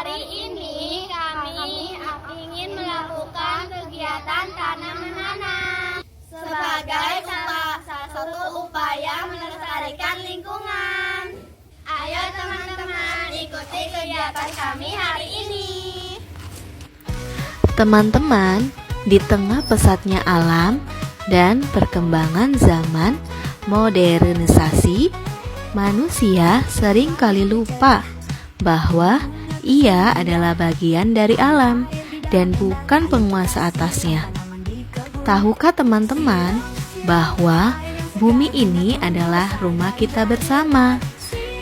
Hari ini kami ingin melakukan kegiatan tanam menanam sebagai salah satu upaya melestarikan lingkungan. Ayo teman-teman ikuti kegiatan kami hari ini. Teman-teman, di tengah pesatnya alam dan perkembangan zaman modernisasi, manusia sering kali lupa bahwa ia adalah bagian dari alam dan bukan penguasa atasnya. Tahukah teman-teman bahwa bumi ini adalah rumah kita bersama?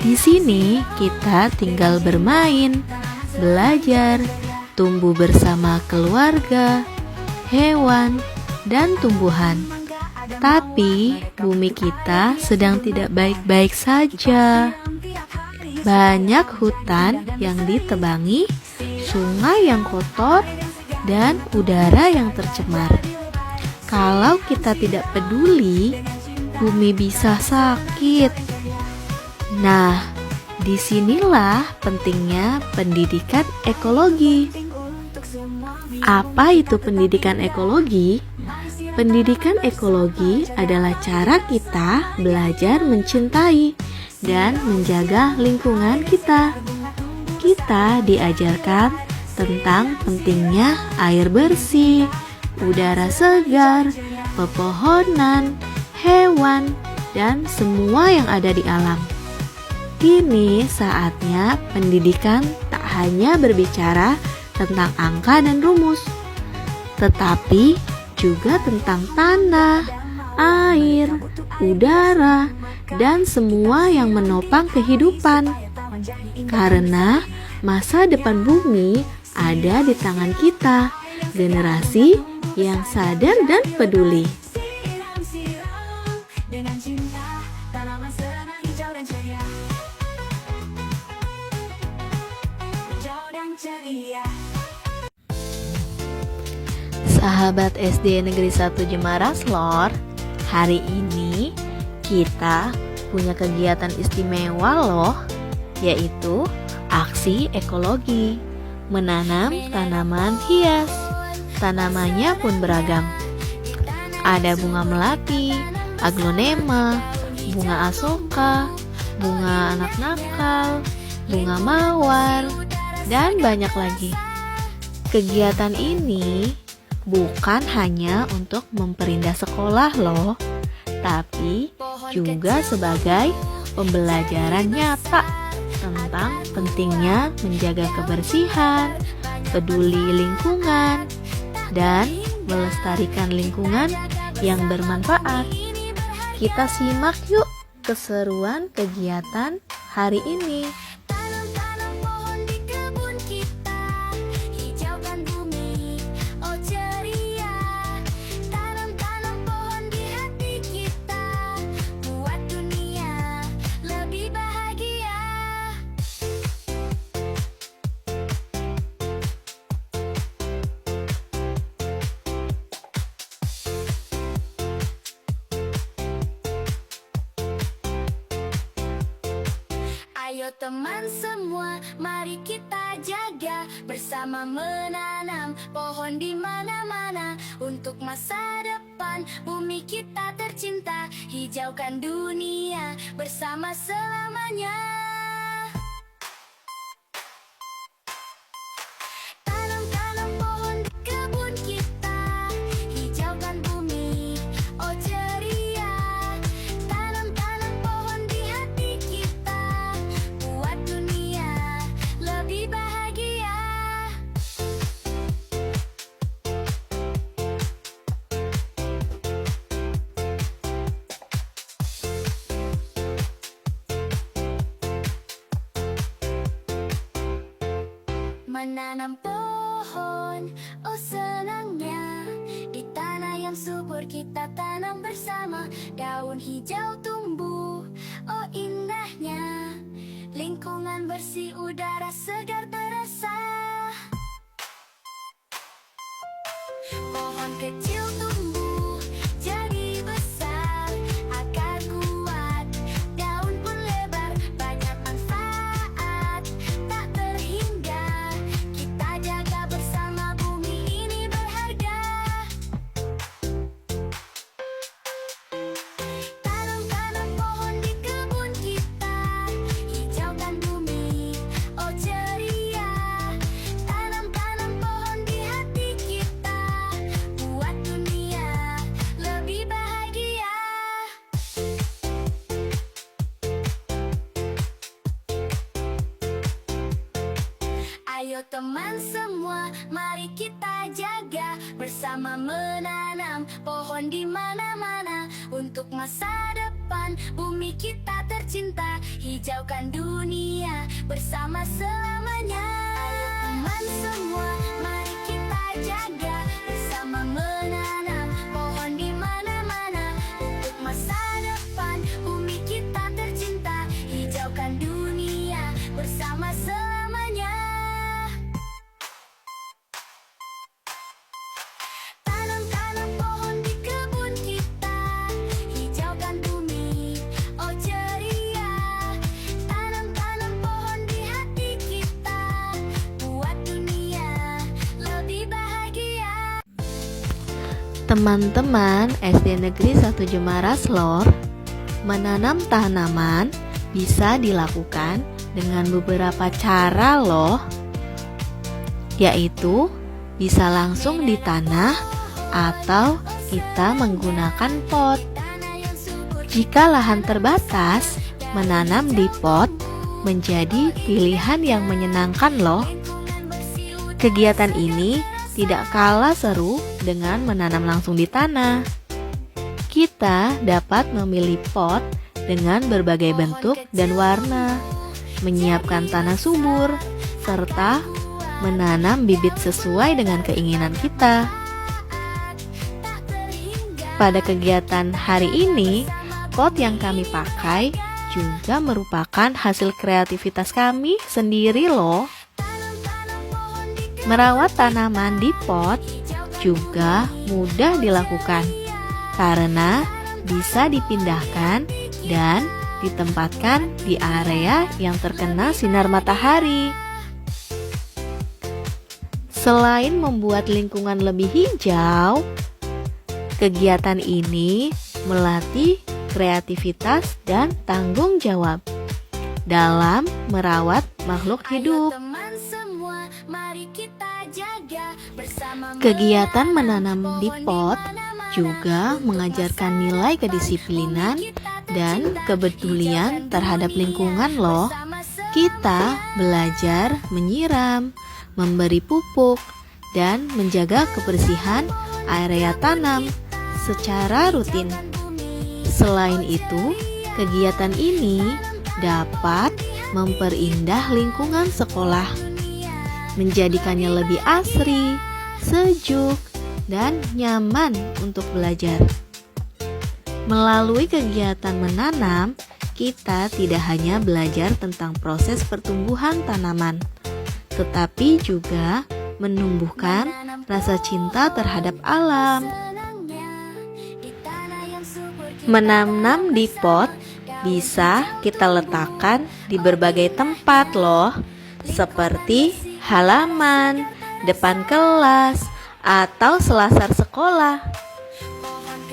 Di sini kita tinggal bermain, belajar, tumbuh bersama keluarga, hewan, dan tumbuhan. Tapi bumi kita sedang tidak baik-baik saja. Banyak hutan yang ditebangi, sungai yang kotor, dan udara yang tercemar. Kalau kita tidak peduli, bumi bisa sakit. Nah, disinilah pentingnya pendidikan ekologi. Apa itu pendidikan ekologi? Pendidikan ekologi adalah cara kita belajar mencintai dan menjaga lingkungan kita. Kita diajarkan tentang pentingnya air bersih, udara segar, pepohonan, hewan, dan semua yang ada di alam. Kini saatnya pendidikan tak hanya berbicara tentang angka dan rumus, tetapi juga tentang tanah, air, udara, dan semua yang menopang kehidupan. Karena masa depan bumi ada di tangan kita, generasi yang sadar dan peduli. Sahabat SD Negeri 1 Jemaras Lor, hari ini kita punya kegiatan istimewa loh, yaitu aksi ekologi, menanam tanaman hias. Tanamannya pun beragam. Ada bunga melati, aglonema, bunga asoka, bunga anak nakal, bunga mawar, dan banyak lagi. Kegiatan ini bukan hanya untuk memperindah sekolah loh, tapi juga sebagai pembelajaran nyata tentang pentingnya menjaga kebersihan, peduli lingkungan, dan melestarikan lingkungan yang bermanfaat. Kita simak yuk keseruan kegiatan hari ini. Ayo teman semua, mari kita jaga bersama menanam pohon di mana-mana untuk masa depan bumi kita tercinta. Hijaukan dunia bersama selamanya. Tanam-tanam pohon di kebun kita, hijaukan bumi, oh ceria. Tanam-tanam pohon di hati kita, buat dunia lebih bahagia. Menanam pohon, oh senangnya. Di tanah yang subur kita tanam bersama. Daun hijau tumbuh, oh indahnya. Lingkungan bersih, udara segar terasa. Pohon kecil tumbuh jadi besar, akar kuat, daun pun lebar, banyak manfaat tak terhingga. Ayo teman semua, mari kita jaga bersama menanam pohon di mana-mana untuk masa depan bumi kita tercinta. Hijaukan dunia bersama selamanya. Ayo teman semua, mari kita jaga bersama menanam pohon di mana-mana untuk masa depan bumi kita tercinta. Hijaukan dunia bersama selamanya. Tanam-tanam pohon di kebun kita, hijaukan bumi, oh ceria. Tanam-tanam pohon di hati kita, buat dunia lebih bahagia. Teman-teman SD Negeri 1 Jemaras Lor, menanam tanaman bisa dilakukan dengan beberapa cara loh, yaitu bisa langsung di tanah atau kita menggunakan pot. Jika lahan terbatas, menanam di pot menjadi pilihan yang menyenangkan loh. Kegiatan ini tidak kalah seru dengan menanam langsung di tanah. Kita dapat memilih pot dengan berbagai bentuk dan warna, menyiapkan tanah subur, serta menanam bibit sesuai dengan keinginan kita. Pada kegiatan hari ini, pot yang kami pakai juga merupakan hasil kreativitas kami sendiri loh. Merawat tanaman di pot juga mudah dilakukan karena bisa dipindahkan dan ditempatkan di area yang terkena sinar matahari. Selain membuat lingkungan lebih hijau, kegiatan ini melatih kreativitas dan tanggung jawab dalam merawat makhluk hidup. Kegiatan menanam di pot juga mengajarkan nilai kedisiplinan dan kepedulian terhadap lingkungan loh. Kita belajar menyiram, memberi pupuk, dan menjaga kebersihan area tanam secara rutin. Selain itu, kegiatan ini dapat memperindah lingkungan sekolah, menjadikannya lebih asri, sejuk, dan nyaman untuk belajar. Melalui kegiatan menanam, kita tidak hanya belajar tentang proses pertumbuhan tanaman, tetapi juga menumbuhkan rasa cinta terhadap alam. Menanam di pot bisa kita letakkan di berbagai tempat loh, seperti halaman, depan kelas, atau selasar sekolah.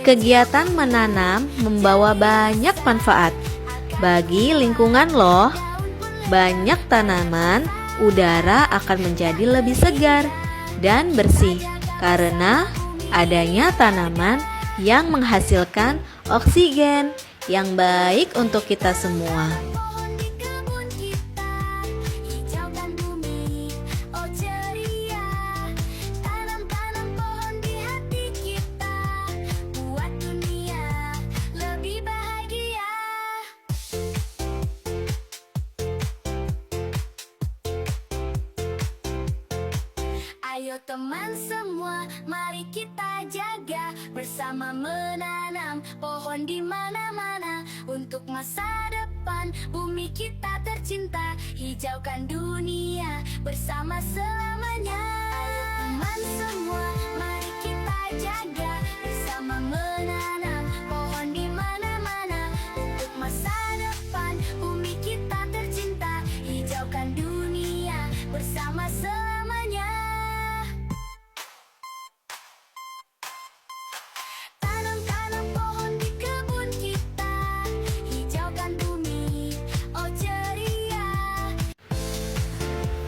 Kegiatan menanam membawa banyak manfaat bagi lingkungan loh. Banyak tanaman, udara akan menjadi lebih segar dan bersih karena adanya tanaman yang menghasilkan oksigen yang baik untuk kita semua. Ayo teman semua, mari kita jaga bersama menanam pohon di mana-mana untuk masa depan bumi kita tercinta. Hijaukan dunia bersama selamanya. Ayo teman semua, mari kita jaga bersama menanam pohon di mana-mana untuk masa depan bumi kita tercinta. Hijaukan dunia bersama selamanya.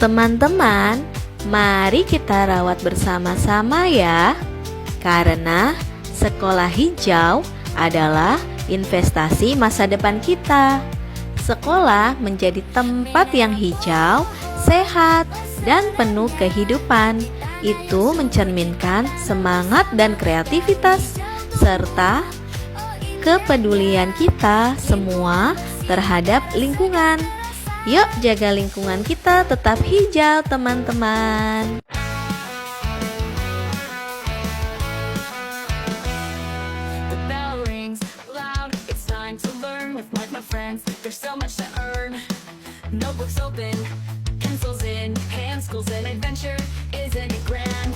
Teman-teman, mari kita rawat bersama-sama ya. Karena sekolah hijau adalah investasi masa depan kita. Sekolah menjadi tempat yang hijau sehat, dan penuh kehidupan. Itu mencerminkan semangat dan kreativitas, serta kepedulian kita semua terhadap lingkungan. Yuk jaga lingkungan kita tetap hijau, teman-teman. The bell rings loud, it's time to learn with my friends. There's so much to earn. Notebooks open, pencils in hand, school's an adventure, isn't it grand?